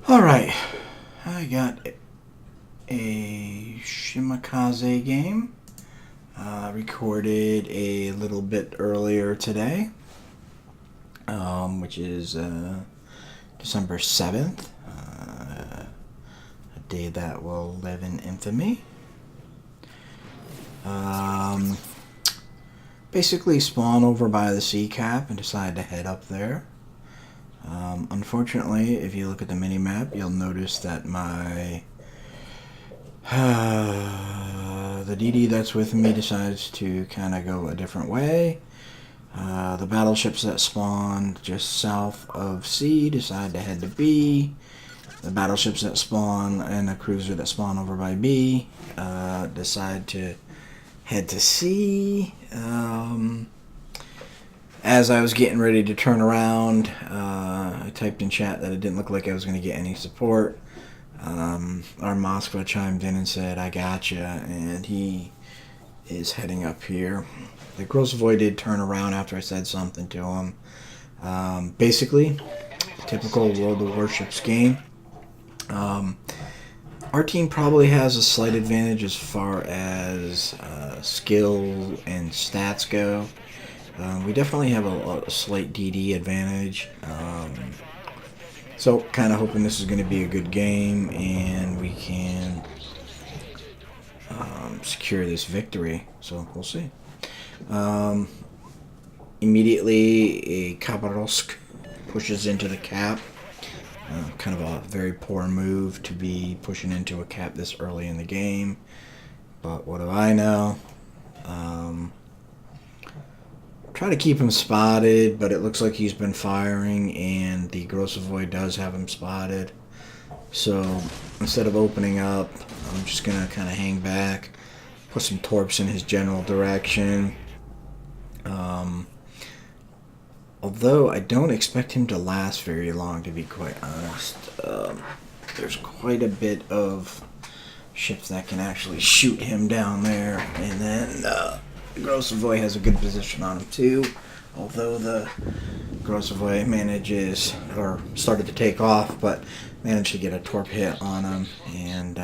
Alright, I got a Shima game. Recorded a little bit earlier today, which is December 7th, a day that will live in infamy. Basically spawn over by the sea cap and decide to head up there. Unfortunately, if you look at the mini-map, you'll notice that my the DD that's with me decides to kind of go a different way. The battleships that spawn just south of C decide to head to B. The battleships that spawn and the cruiser that spawn over by B decide to head to C. As I was getting ready to turn around, I typed in chat that it didn't look like I was going to get any support. Our Moskva chimed in and said, "I gotcha," and he is heading up here. The Grosvoy did turn around after I said something to him. Basically, typical World of Warships game. Our team probably has a slight advantage as far as skill and stats go. We definitely have a slight DD advantage. So, kind of hoping this is going to be a good game and we can secure this victory. So, we'll see. Immediately, a Khabarovsk pushes into the cap. Kind of a very poor move to be pushing into a cap this early in the game. But what do I know? Try to keep him spotted, but it looks like he's been firing, and the Grosvoy does have him spotted. So instead of opening up, I'm just going to kind of hang back, put some torps in his general direction. Although I don't expect him to last very long, to be quite honest. There's quite a bit of ships that can actually shoot him down there, and then Grosvoy has a good position on him too, although the Grosvoy manages, or started to take off, but managed to get a torp hit on him and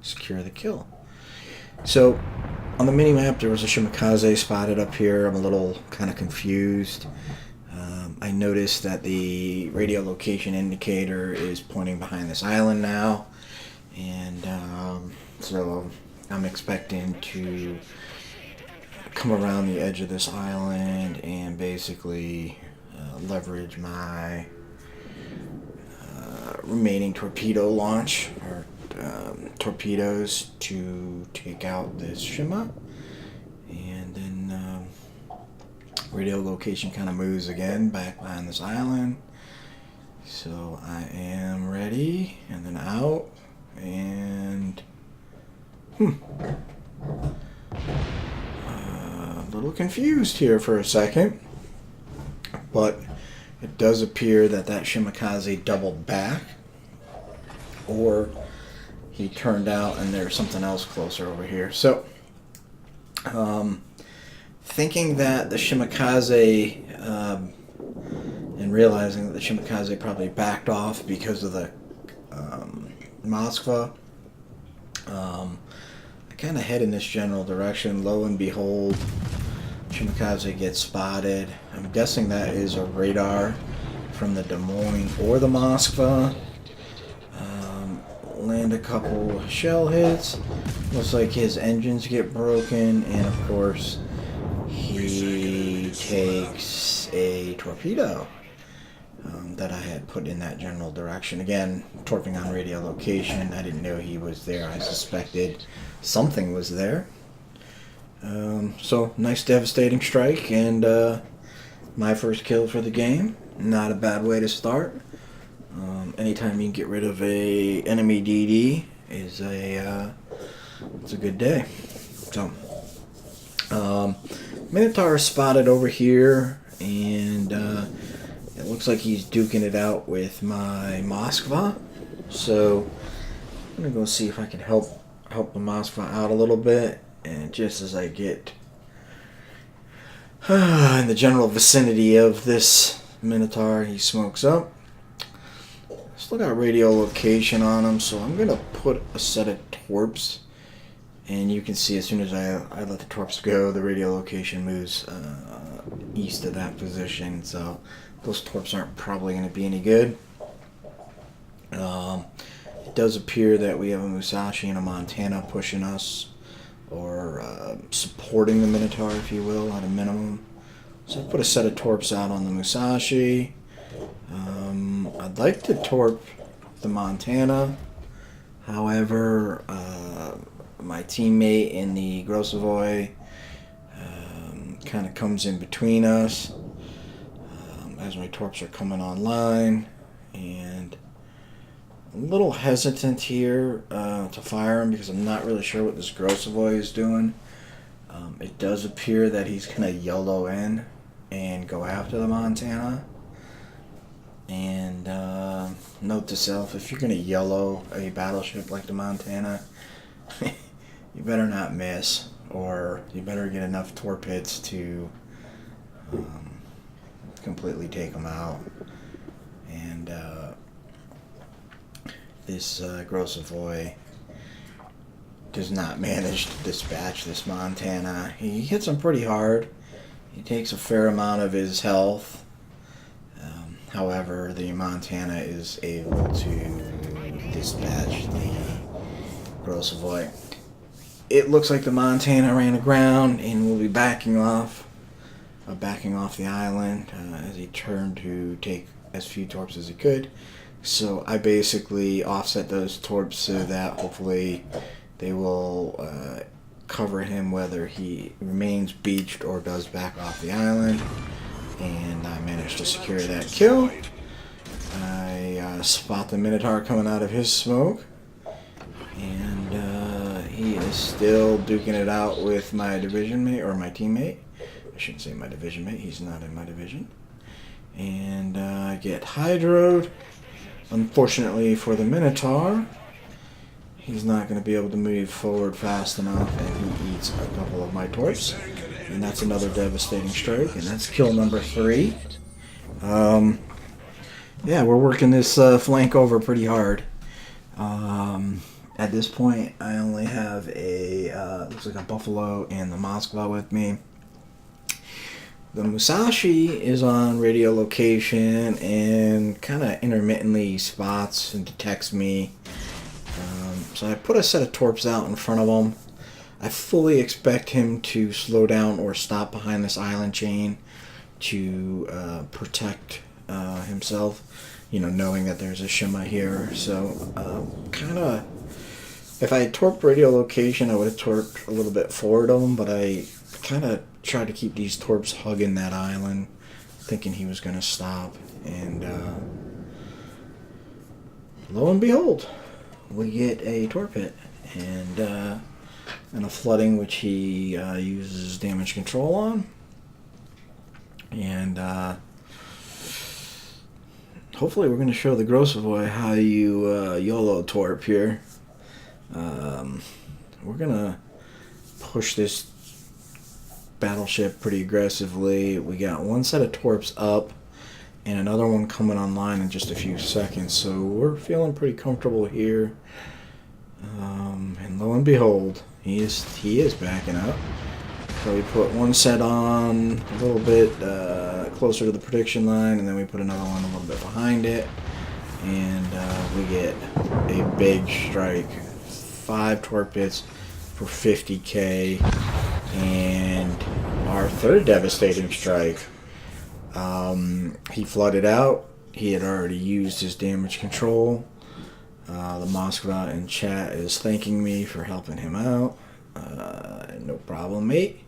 secure the kill. So, on the mini-map, there was a Shima spotted up here. I'm a little kind of confused. I noticed that the radio location indicator is pointing behind this island now, and so I'm expecting to come around the edge of this island and basically leverage my remaining torpedo launch or torpedoes to take out this Shima, and then radio location kind of moves again back behind this island. So I am ready, and then out, and a little confused here for a second, but it does appear that Shimakaze doubled back, or he turned out and there's something else closer over here. So, thinking that the Shimakaze, and realizing that the Shimakaze probably backed off because of the Moskva, I kind of head in this general direction. Lo and behold, Shimakaze gets spotted. I'm guessing that is a radar from the Des Moines or the Moskva. Land a couple shell hits. Looks like his engines get broken, and of course he takes a torpedo that I had put in that general direction. Again, torping on radio location. I didn't know he was there. I suspected something was there. So, nice devastating strike, and my first kill for the game. Not a bad way to start. Anytime you can get rid of a enemy DD is it's a good day. So, Minotaur is spotted over here, and it looks like he's duking it out with my Moskva. So, I'm gonna go see if I can help the Moskva out a little bit. And just as I get in the general vicinity of this Minotaur, he smokes up. still got radio location on him, so I'm gonna put a set of torps. And you can see as soon as I let the torps go, the radio location moves east of that position. So those torps aren't probably going to be any good. It does appear that we have a Musashi and a Montana pushing us, or supporting the Minotaur, if you will, at a minimum. So I put a set of torps out on the Musashi. I'd like to torp the Montana. However, my teammate in the Grosavoy kind of comes in between us as my torps are coming online, and I'm a little hesitant here to fire him because I'm not really sure what this Grosavoy is doing. It does appear that he's going to YOLO in and go after the Montana. And note to self, if you're going to YOLO a battleship like the Montana, you better not miss, or you better get enough torp hits to completely take them out. And this Grosavoy does not manage to dispatch this Montana. He hits him pretty hard. He takes a fair amount of his health. However, the Montana is able to dispatch the Grosavoy. It looks like the Montana ran aground and will be backing off the island as he turned to take as few torps as he could. So I basically offset those torps so that hopefully they will cover him whether he remains beached or does back off the island. And I managed to secure that kill. I spot the Minotaur coming out of his smoke. And he is still duking it out with my division mate, or my teammate. I shouldn't say my division mate, he's not in my division. And I get hydroed. Unfortunately for the Minotaur, he's not going to be able to move forward fast enough, and he eats a couple of my torps. And that's another devastating strike, and that's kill number 3. Yeah, we're working this flank over pretty hard. At this point, I only have looks like a Buffalo and the Moskva with me. The Musashi is on radio location and kind of intermittently spots and detects me. So I put a set of torps out in front of him. I fully expect him to slow down or stop behind this island chain to protect himself, knowing that there's a Shima here. So kind of, if I had torped radio location, I would have torped a little bit forward of him, but I kind of tried to keep these torps hugging that island, thinking he was going to stop. And lo and behold, we get a torp hit. And a flooding, which he uses damage control on. And hopefully we're going to show the Grosavoy how you YOLO torp here. We're going to push this battleship pretty aggressively. We got one set of torps up and another one coming online in just a few seconds. So we're feeling pretty comfortable here. And lo and behold, he is backing up. So we put one set on a little bit closer to the prediction line, and then we put another one a little bit behind it, and we get a big strike. 5 torp hits for 50k, and our third devastating strike. He flooded out. He had already used his damage control. The Moskva in chat is thanking me for helping him out. No problem, mate.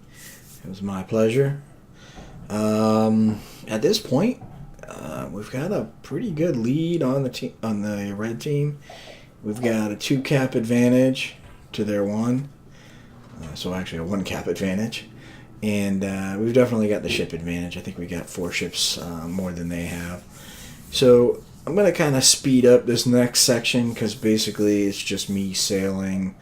It was my pleasure. At this point, we've got a pretty good lead on the red team. We've got a 2-cap advantage to their 1. So actually a 1-cap advantage. And we've definitely got the ship advantage. I think we got 4 ships more than they have. So I'm going to kind of speed up this next section because basically it's just me sailing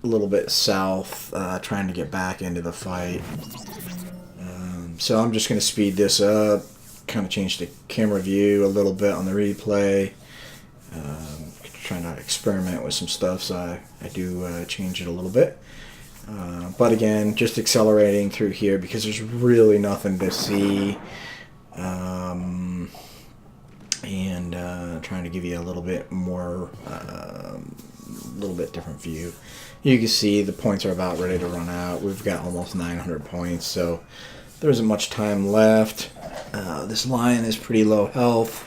a little bit south, trying to get back into the fight. So I'm just going to speed this up. kind of changed the camera view a little bit on the replay. Trying to experiment with some stuff, so I do change it a little bit. But again, just accelerating through here because there's really nothing to see. And trying to give you a little bit more, a little bit different view. You can see the points are about ready to run out. We've got almost 900 points, so there isn't much time left. This lion is pretty low health.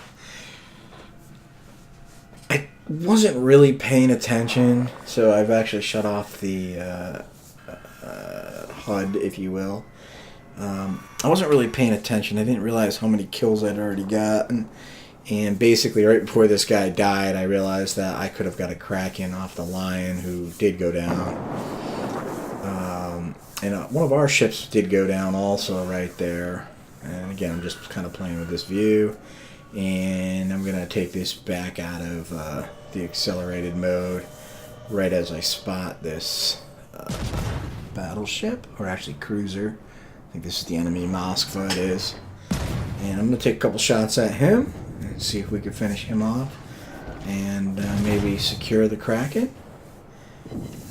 I wasn't really paying attention, so I've actually shut off the HUD, if you will. I wasn't really paying attention. I didn't realize how many kills I'd already gotten. And basically, right before this guy died, I realized that I could have got a Kraken off the lion who did go down. And one of our ships did go down also right there. And again, I'm just kind of playing with this view. And I'm going to take this back out of the accelerated mode right as I spot this battleship, or actually cruiser. I think this is the enemy Moskva, it is. And I'm going to take a couple shots at him and see if we can finish him off and maybe secure the Kraken.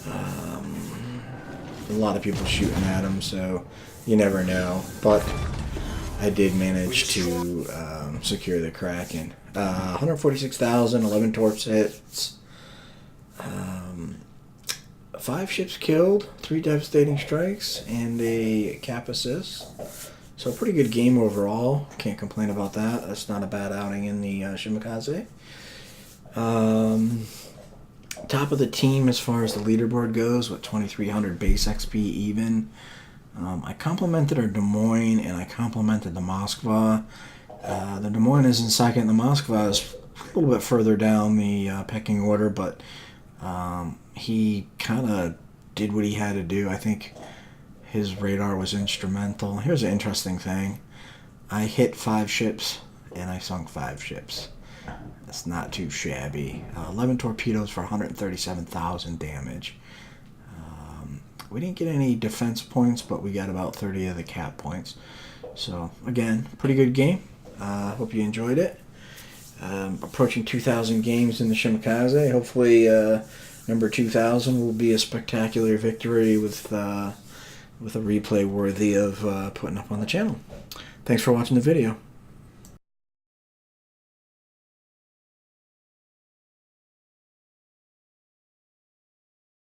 A lot of people shooting at him, so you never know. But I did manage to secure the Kraken. 146,000, 11 torps hits, 5 ships killed, 3 devastating strikes, and a cap assist. So a pretty good game overall. Can't complain about that. That's not a bad outing in the Shima Kraken. Top of the team as far as the leaderboard goes with 2,300 base XP even. I complimented our Des Moines and I complimented the Moskva. The Des Moines is in second. The Moskva is a little bit further down the pecking order, but he kind of did what he had to do. I think his radar was instrumental. Here's an interesting thing. I hit 5 ships and I sunk 5 ships. That's not too shabby. 11 torpedoes for 137,000 damage. We didn't get any defense points, but we got about 30 of the cap points. So, again, pretty good game. Hope you enjoyed it. Approaching 2,000 games in the Shima Kraken. Hopefully, number 2,000 will be a spectacular victory with a replay worthy of putting up on the channel. Thanks for watching the video.